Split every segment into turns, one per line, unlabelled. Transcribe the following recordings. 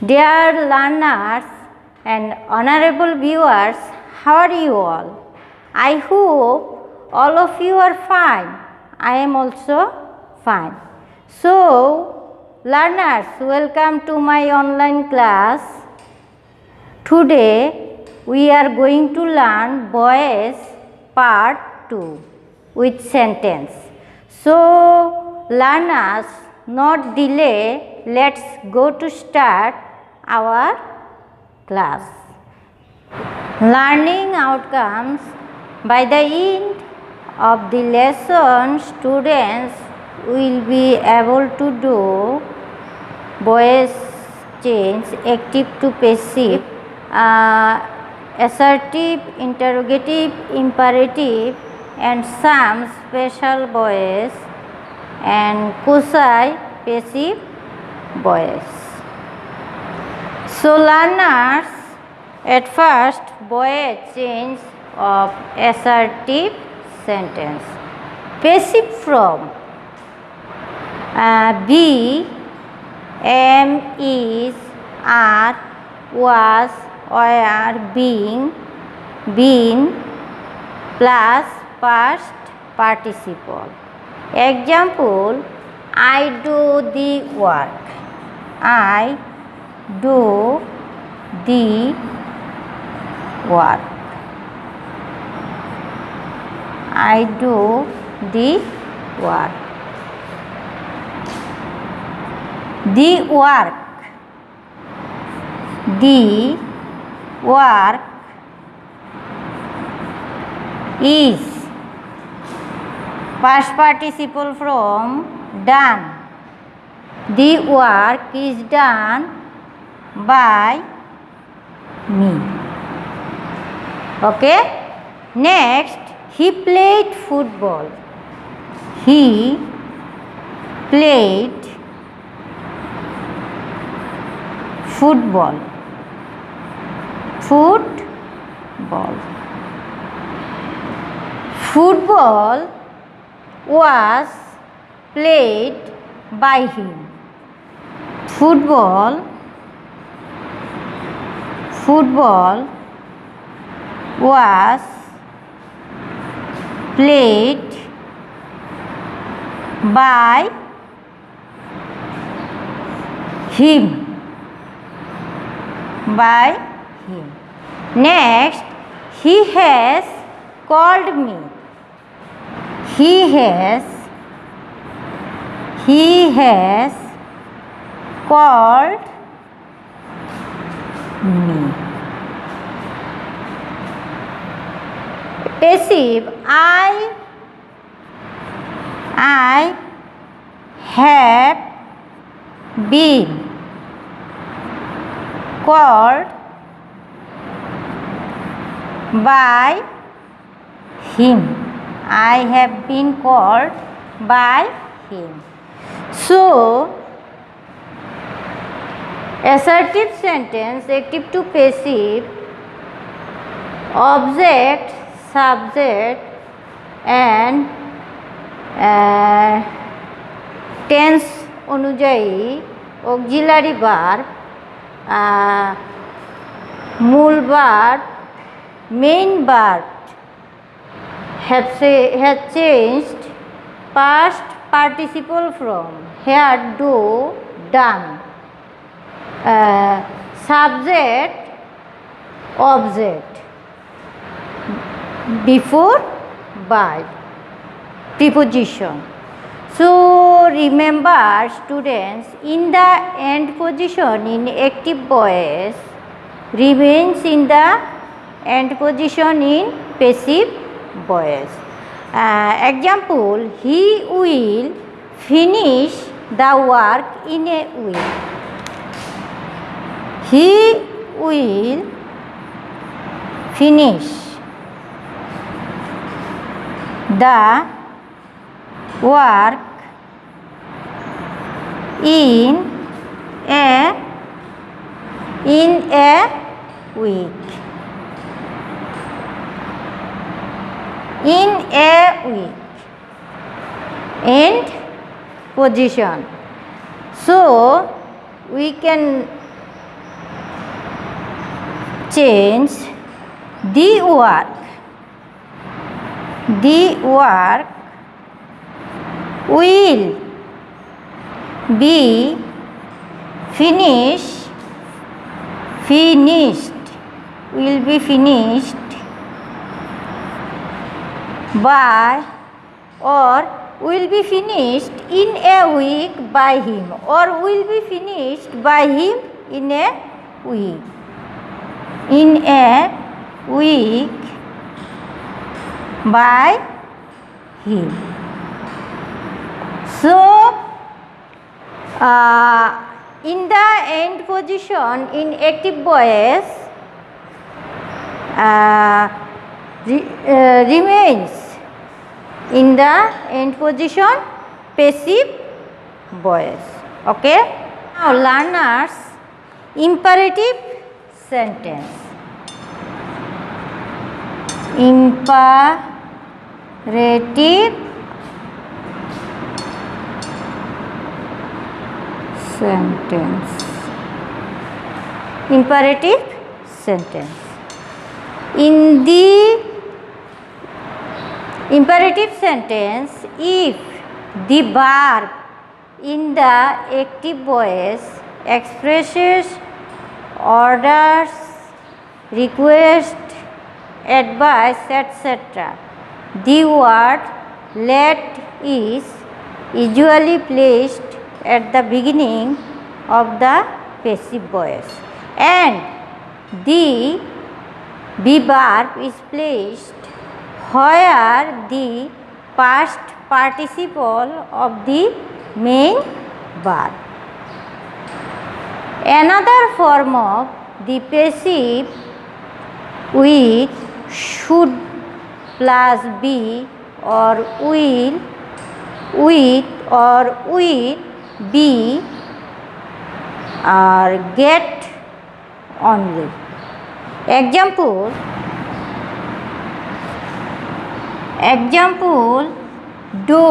Dear learners and honorable viewers, how are you all? I hope all of you are fine. I am also fine. So, learners, welcome to my online class. Today, we are going to learn Voice Part 2 with sentence. So, learners, not delay, let's go to start our class. Learning outcomes. By the end of the lesson, students will be able to do voice change, active to passive, assertive, interrogative, imperative, and some special voice and quasi passive voice. So, learners, at first, voice change of assertive sentence. Passive from be, am, is, are, was, were, being, been plus past participle. Example, I do the work. I do the work. I do the work. The work. The work is past participle from done. The work is done by me. Okay? Next, he played football. He played football. Football. Football was played by him. Football was played by him. Next, he has called me. He has called me. Passive, I have been called by him. I have been called by him. So, assertive sentence, active to passive, object, subject and tense অনুযায়ী auxiliary verb, মূল verb, main verb have changed past participle from here, do, done, subject, object, before, by, preposition. So, remember students, in the end position in active voice remains in the end position in passive voice. Example, he will finish the work in a week. He will finish the work in a week. In a week. End position. So, we can change the work. The work will be finished will be finished by or will be finished in a week by him, or will be finished by him in a week. In a week by him. So in the end position in active voice remains in the end position passive voice. Okay. Now learners, imperative sentence. Imperative sentence. Imperative sentence. In the imperative sentence, if the verb in the active voice expresses orders, request, advice, etc., the word let is usually placed at the beginning of the passive voice, and the verb is placed where the past participle of the main verb. Another form of the passive with should plus be or will with or will be or get only. Example, do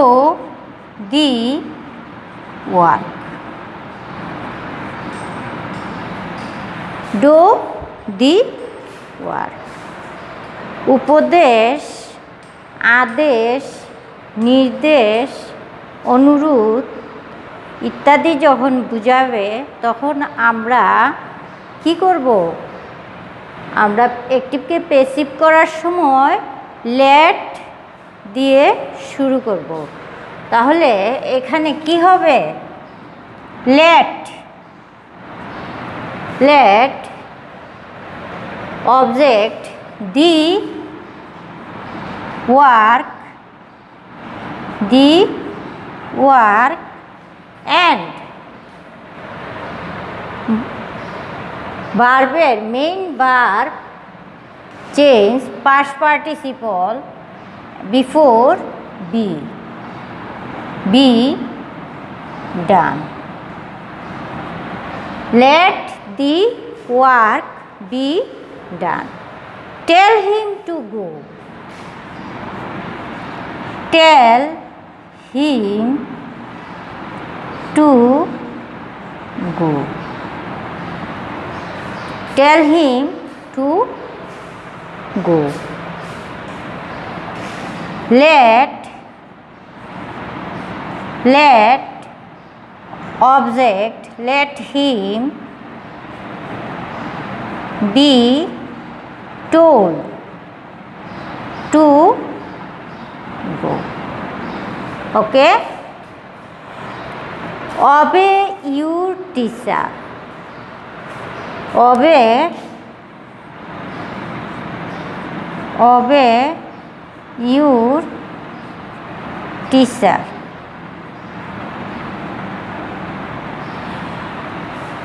the work. Do the work. উপদেশ, আদেশ, নির্দেশ, অনুরোধ ইত্যাদি যখন বুঝাবে তখন আমরা কি করব? আমরা অ্যাক্টিভকে প্যাসিভ করার সময় লেট দিয়ে শুরু করব। তাহলে এখানে কি হবে? Let object the work and ভার্বের main verb change past participle before be done. Let the work be done. Tell him to go. Tell him to go. Tell him to go. Let object let him be told to go. Okay. Obey your teacher. Obey your teacher.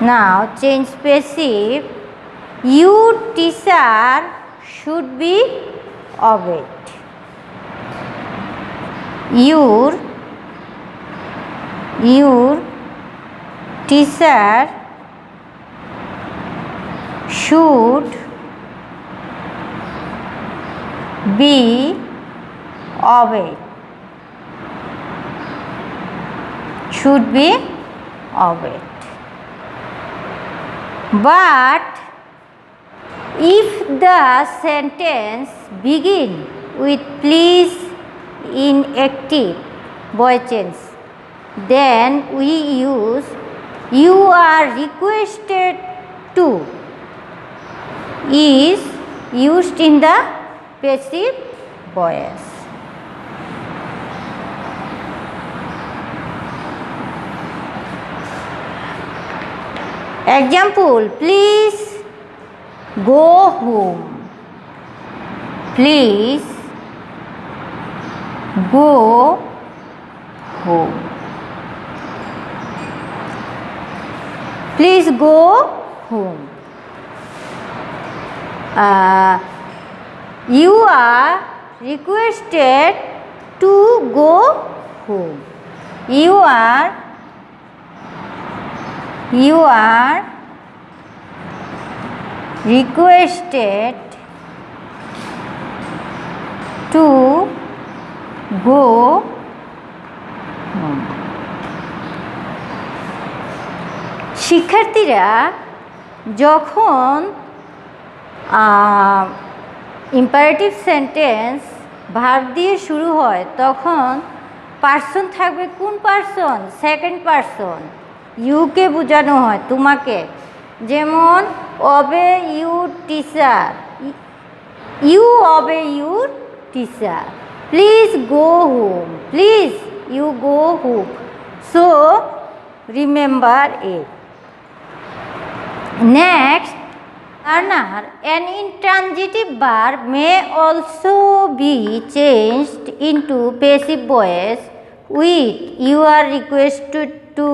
Now change passive. Your teacher should be obeyed. Your teacher should be obeyed. Should be obeyed. But If the sentence begin with please in active voice tense, then we use you are requested to is used in the passive voice. Example, please go home. Please go home. Please go home. You are requested to go home. You are requested to go home. শিক্ষার্থীরা যখন imperative sentence verb দিয়ে শুরু হয় তখন person থাকবে কোন person? Second person. UK বোঝানো হয় তোমাকে, যেমন obey your teacher, you obey your teacher. Please go home, please you go home. So remember it. Next, learner, an intransitive verb may also be changed into passive voice with you are requested to,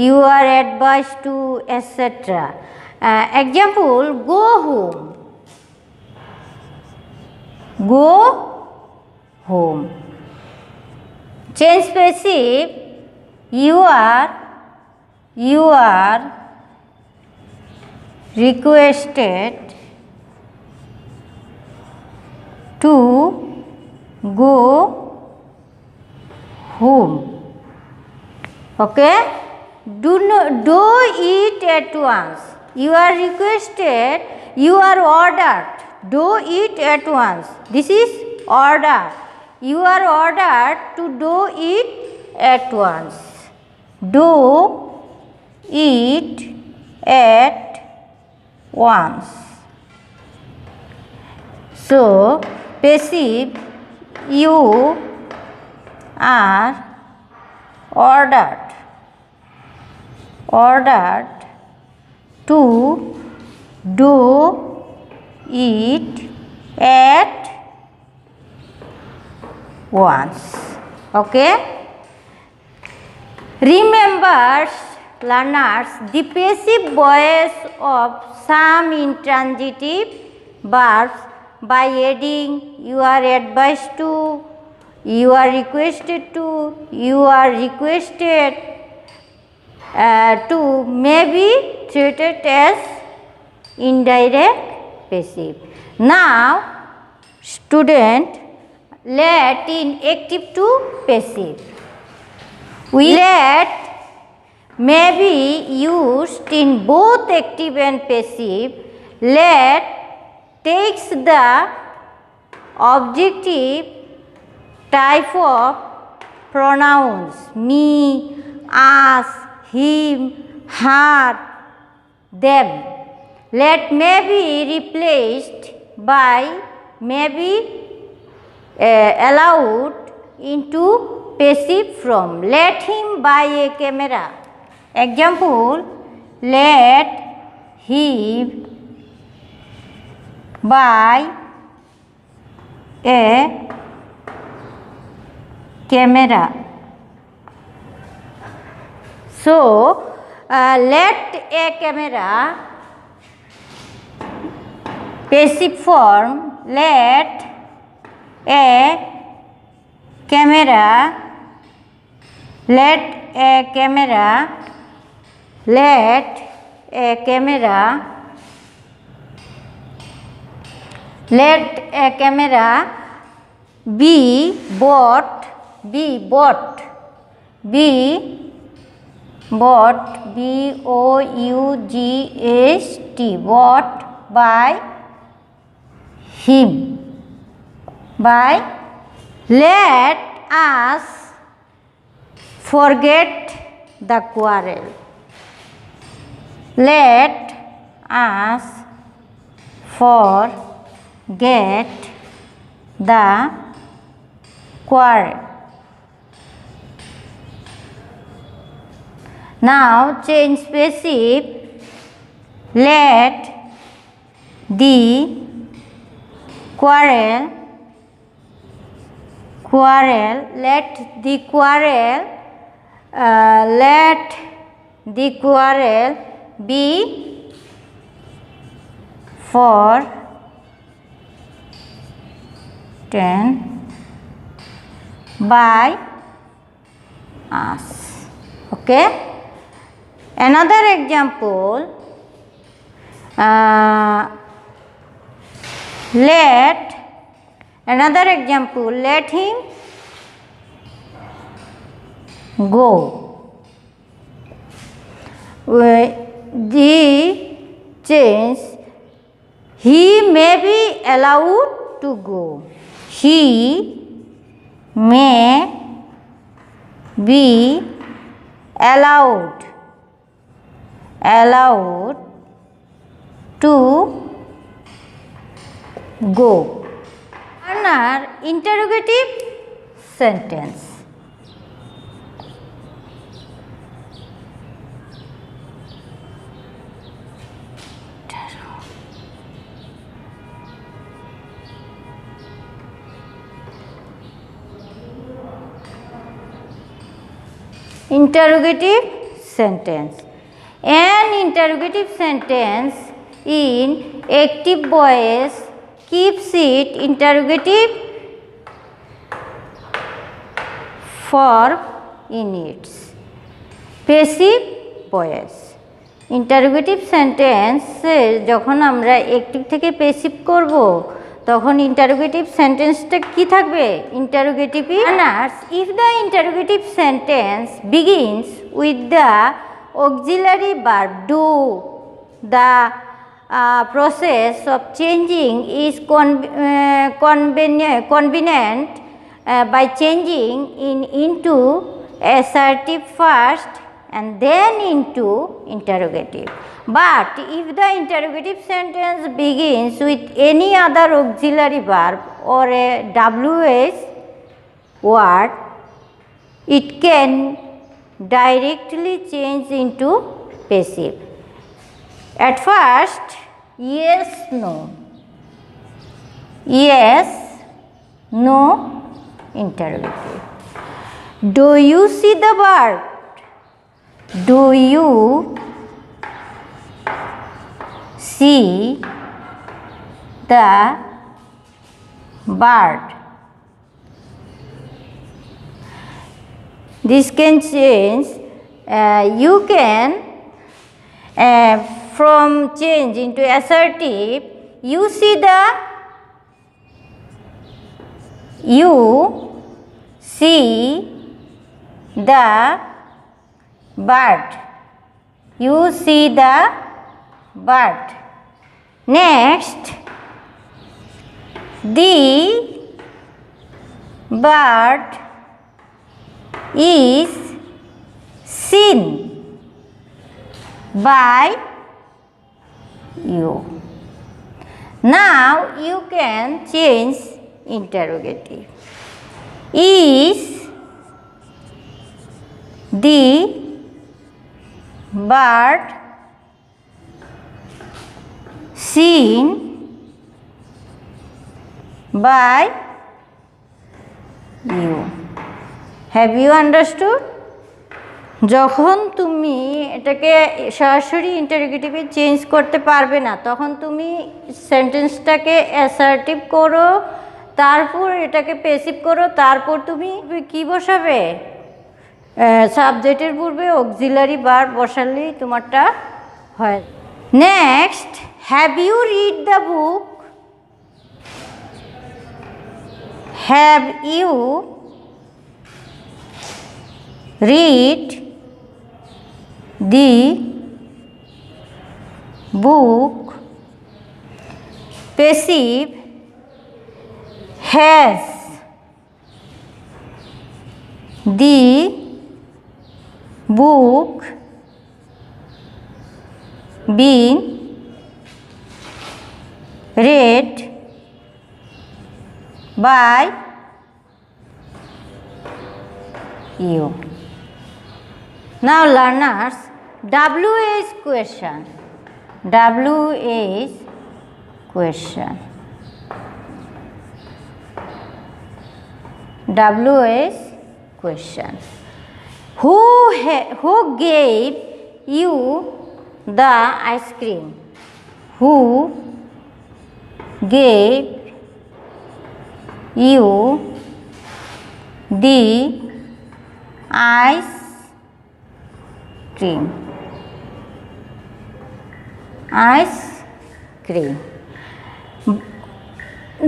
you are advised to, etc. Example, go home. Go home. Change passive, you are requested to go home. Okay, do it at once. You are requested, you are ordered, do it at once. This is order. You are ordered to do it at once. Do it at once. So passive, you are ordered to do it at once. Okay, remember learners, the passive voice of some intransitive verbs by adding you are advised to, you are requested to, you are requested to may be treated as indirect passive. Now, student, let in active to passive. We let may be used in both active and passive. Let takes the objective type of pronouns me, us, him, her, them. Let may be replaced by may be allowed into passive form. Let him buy a camera. Example, let him buy a camera. So, let a camera, passive form, let a camera, let a camera, let a camera, let a camera be bought, be bought, be bought, B-O-U-G-S-T, bought by him. By let us forget the quarrel. Let us forget the quarrel. Now change passive. Let the quarrel, let the quarrel be forgotten by us. Okay. Another example. Let him go. The change, he may be allowed to go. He may be allowed to go. Another interrogative sentence. Interrogative sentence. An interrogative sentence in active voice keeps it interrogative form in its passive voice. Interrogative সেন্টেন্সে যখন আমরা active থেকে passive করব তখন interrogative সেন্টেন্সটা কি থাকবে? ইন্টারোগেটিভই answers if the interrogative sentence begins with the auxiliary verb do the process of changing is convenient by changing into assertive first and then into interrogative. But if the interrogative sentence begins with any other auxiliary verb or a WH word, it can directly change into passive. At first, yes, no. Yes, no, interrogative. Do you see the bird? Do you see the bird? This can change. You can from change into assertive. You see the bird. You see the bird. Next, the bird is seen by you. Now you can change interrogative. Is the bird seen by you? Have you understood? যখন তুমি এটাকে সরাসরি ইন্টারোগেটিভে change করতে পারবে না তখন তুমি সেন্টেন্সটাকে assertive করো, তারপর এটাকে প্যাসিভ করো, তারপর তুমি কি বসাবে? সাবজেক্টের পূর্বে অক্সিলারি ভার্ব বসালেই তোমারটা হয়। Next, have you read the book? হ্যাভ ইউ read the book? Passive has the book been read by you? Now learners, WH question. WH question. WH question. Who gave you the ice cream? Who gave you the ice cream? Ice cream.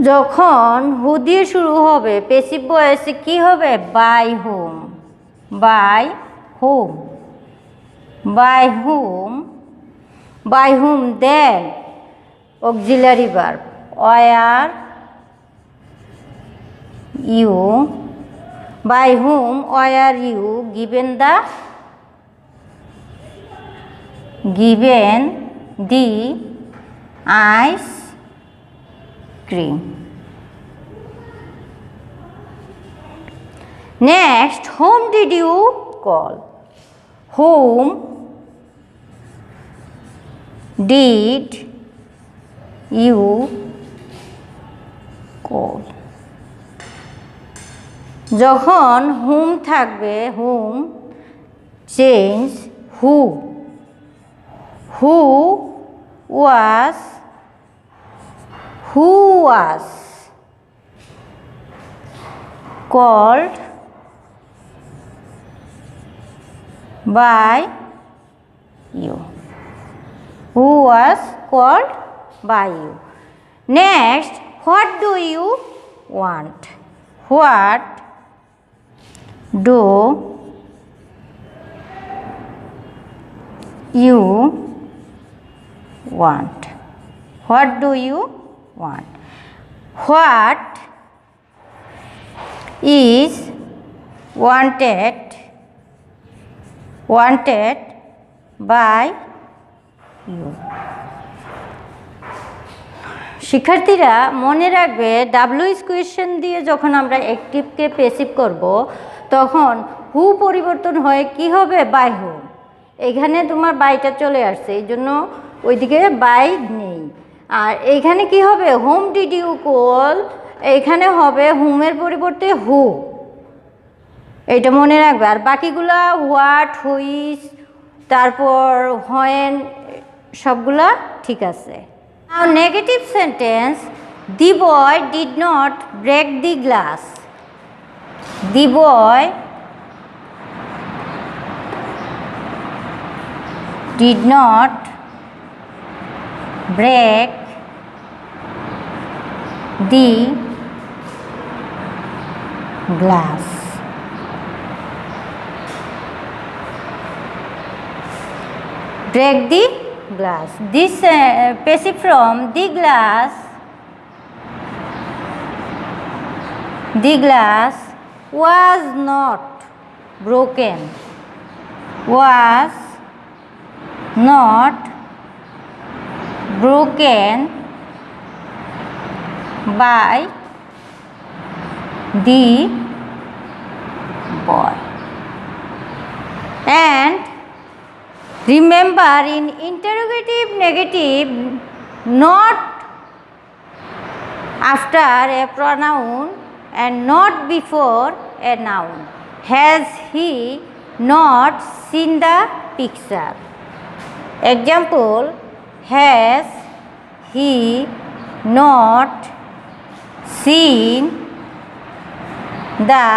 যখন হু দিয়ে শুরু হবে passive ভয়েসে কি হবে? By whom, by whom, by whom, by whom. Then auxiliary verb were you, by whom were you given the ice cream. Next, whom did you call? Whom did you call? যখন whom থাকবে whom change who. Who was called by you? Who was called by you? Next, what do you want? What do you want? What do you want? What is wanted by you? শিক্ষার্থীরা মনে রাখবে WH question দিয়ে যখন আমরা অ্যাক্টিভকে passive করব তখন হু পরিবর্তন হয়ে কি হবে? By whom. এখানে তোমার বাইটা চলে আসছে এই জন্য ওইদিকে বাই নেই। আর এইখানে কি হবে? হোম ডিড ইউ কল, এইখানে হবে হুমের পরিবর্তে হু। এটা মনে রাখবে। আর বাকিগুলা হোয়াট, হুইচ, তারপর হোয়েন সবগুলা ঠিক আছে। Now negative sentence, the boy did not break the glass. The boy did not break the glass. Break the glass. This passive from the glass. The glass was not broken. Was not broken by the boy. And remember, in interrogative negative, not after a pronoun and not before a noun. Has he not seen the picture? Example, has he not seen the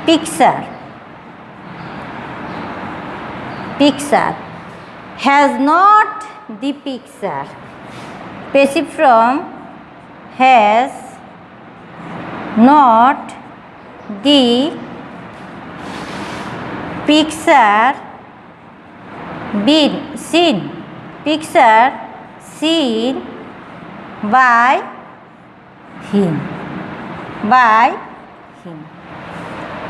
picture? Picture. Has not the picture. Passive from has not the picture been seen. Picture seen by him, by him.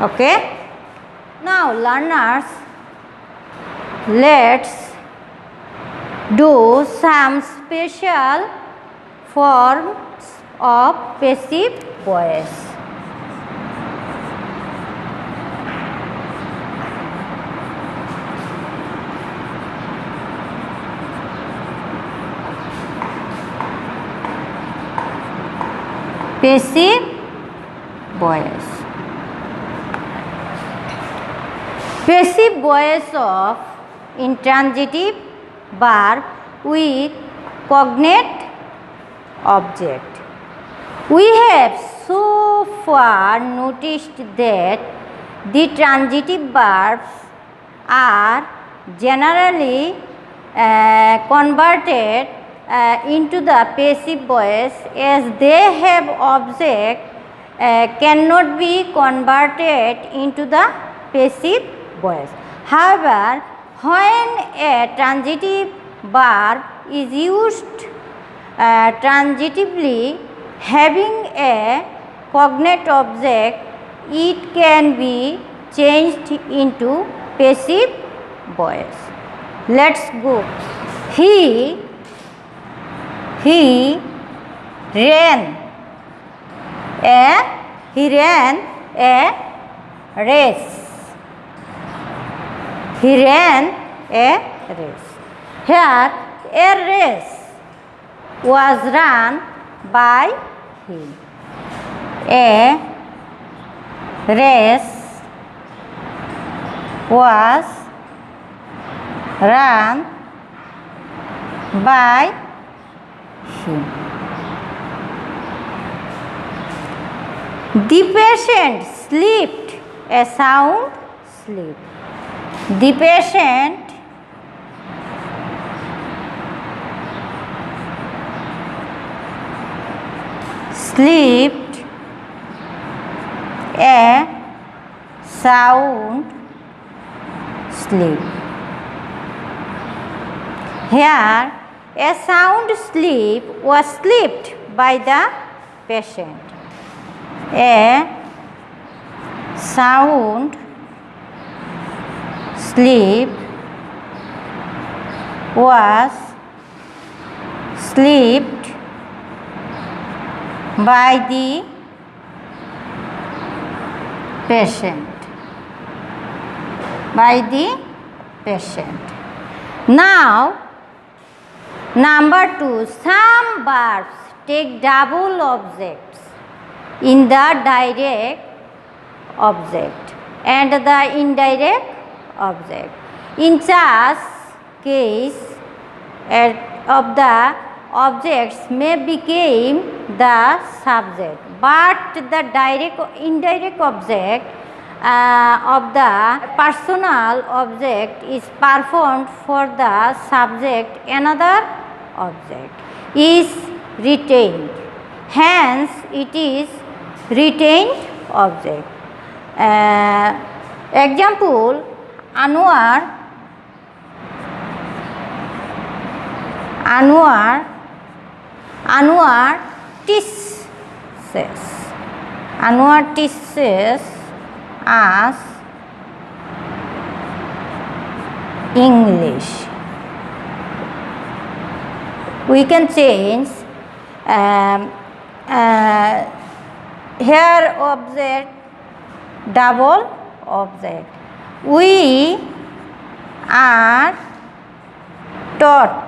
Okay, now learners, let's do some special forms of passive voice. Passive voice. Passive voice of intransitive verb with cognate object. We have so far noticed that the transitive verbs are generally converted into the passive voice as they have object cannot be converted into the passive voice. However, when a transitive verb is used transitively having a cognate object, it can be changed into passive voice. Let's go. He ran a race. He ran a race. Here a race was run by him. A race was run by him. The patient slept a sound sleep. The patient slept a sound sleep. Here, a sound sleep was slept by the patient. A sound sleep was slept by the patient. By the patient. Now, number 2, some verbs take double objects in the direct object and the indirect object. In such case, of the objects may become the subject, but the indirect object of the personal object is performed for the subject. Another object is retained. Hence, it is retained object. Example: Anwar teaches us English. We can change here object, double object. We are taught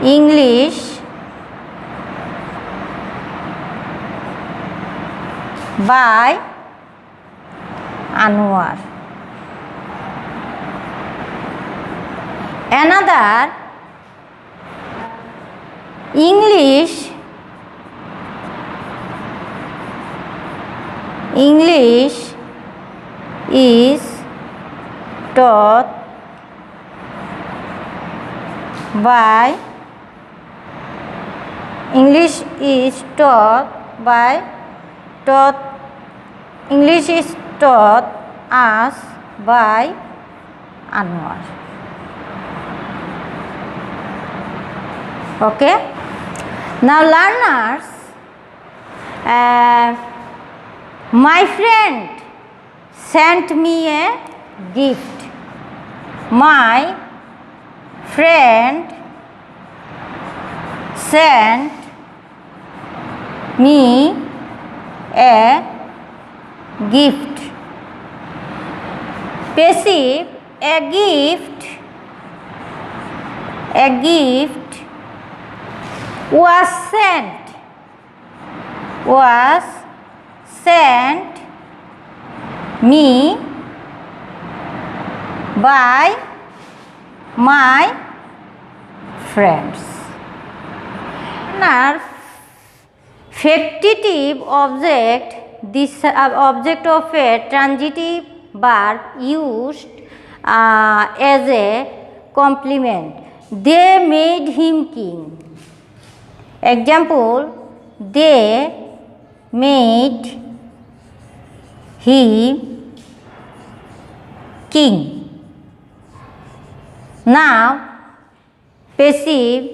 English by Anwar. Another, English is taught by English is taught us by Anwar. Okay. Now learners, my friend sent me a gift. My friend sent me a gift. Passive, a gift was sent me by my friends. Now, factitive object, this object of a transitive verb used as a complement. They made him king. Example, they made him king. Now, passive,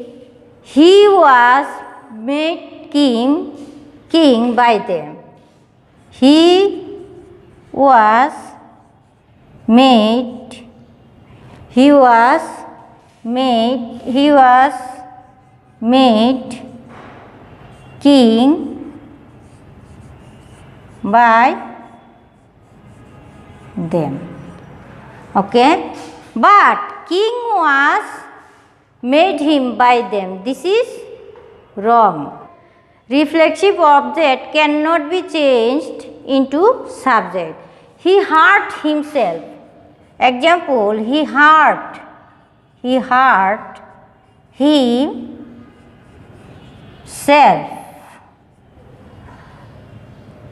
he was made king by them. He was made king by them. Okay, but king was made him by them. This is wrong. Reflexive object cannot be changed into subject. He hurt himself. Example, he hurt himself.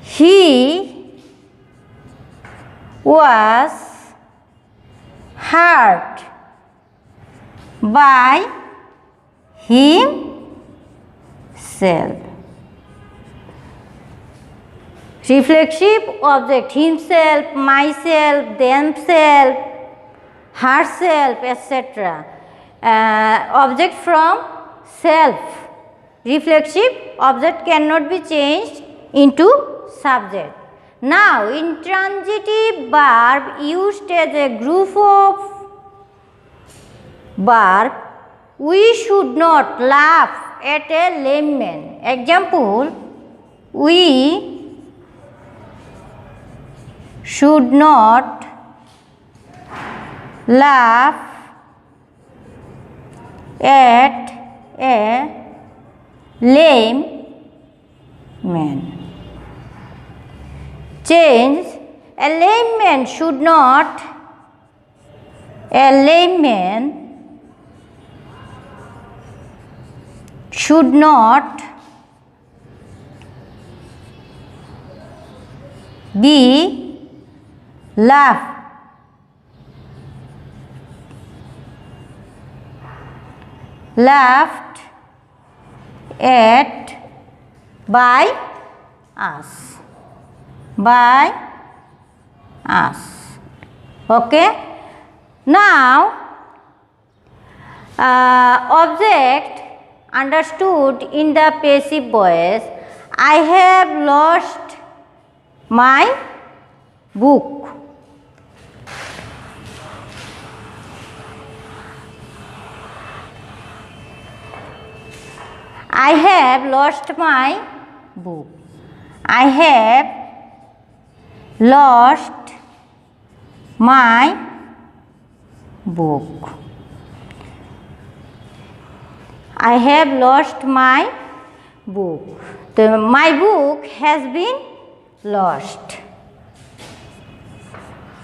He was hurt by himself. Reflexive object, himself, myself, themselves, herself, etc. Object from self. Reflexive object cannot be changed into subject. Now, intransitive verb used as a group of verb, we should not laugh at a lame man. Example, we should not laugh at a lame man. Change, a lame man should not be laughed at by us. Okay. Now, object understood in the passive voice. I have lost my book. I have lost my book. I have lost my book. I have lost my book. My book has been lost.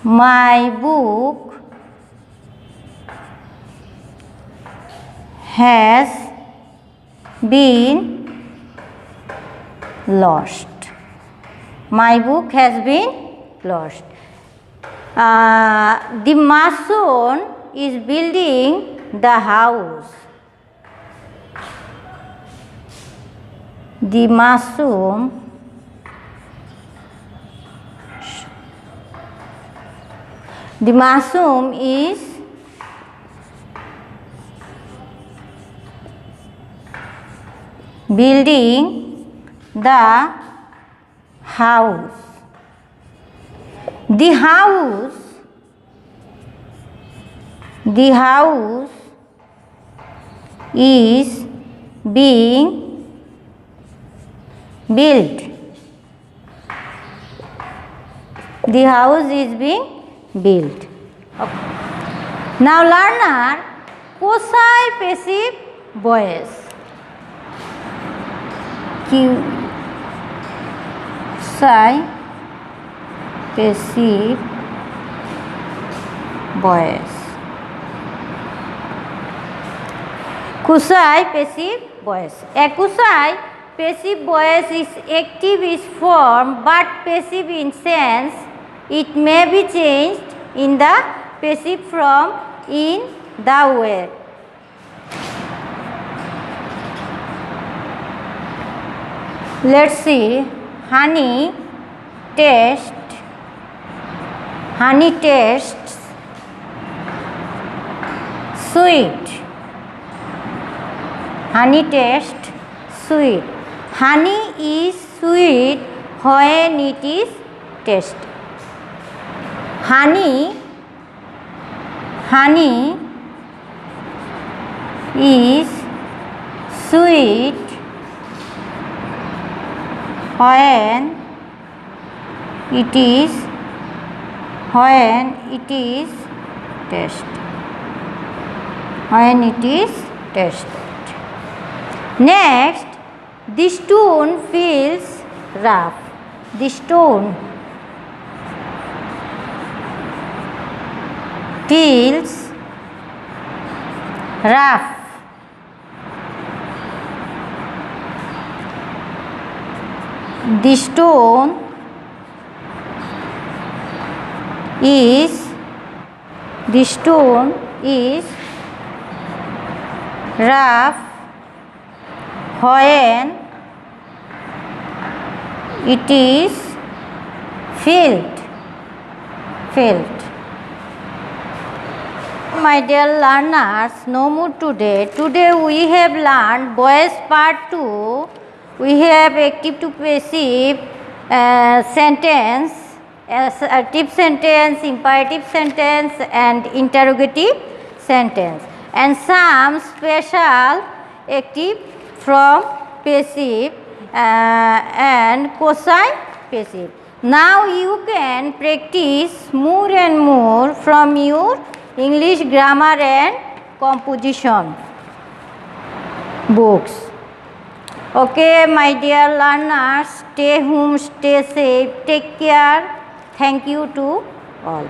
My book has been lost. My book has been lost. The mason is building the house. The mason is building the house. The house is being built. The house is being built. Okay. Now learn our quasi passive voice. Quasi passive voice. Quasi passive voice. A quasi passive voice is active is form but passive in sense. It may be changed in the passive form in the way. Let's see. Honey tastes sweet. Honey tastes sweet. Honey is sweet when it is tasted. Honey is sweet when it is tasted. Next, the stone feels rough. The stone feels rough. The stone is rough when it is filled. My dear learners, no more today. Today we have learned voice part 2. We have active to passive sentence, assertive sentence, imperative sentence and interrogative sentence, and some special active from passive and quasi passive. Now you can practice more and more from your English grammar and composition books. Okay, my dear learners, stay home, stay safe, take care. Thank you to all.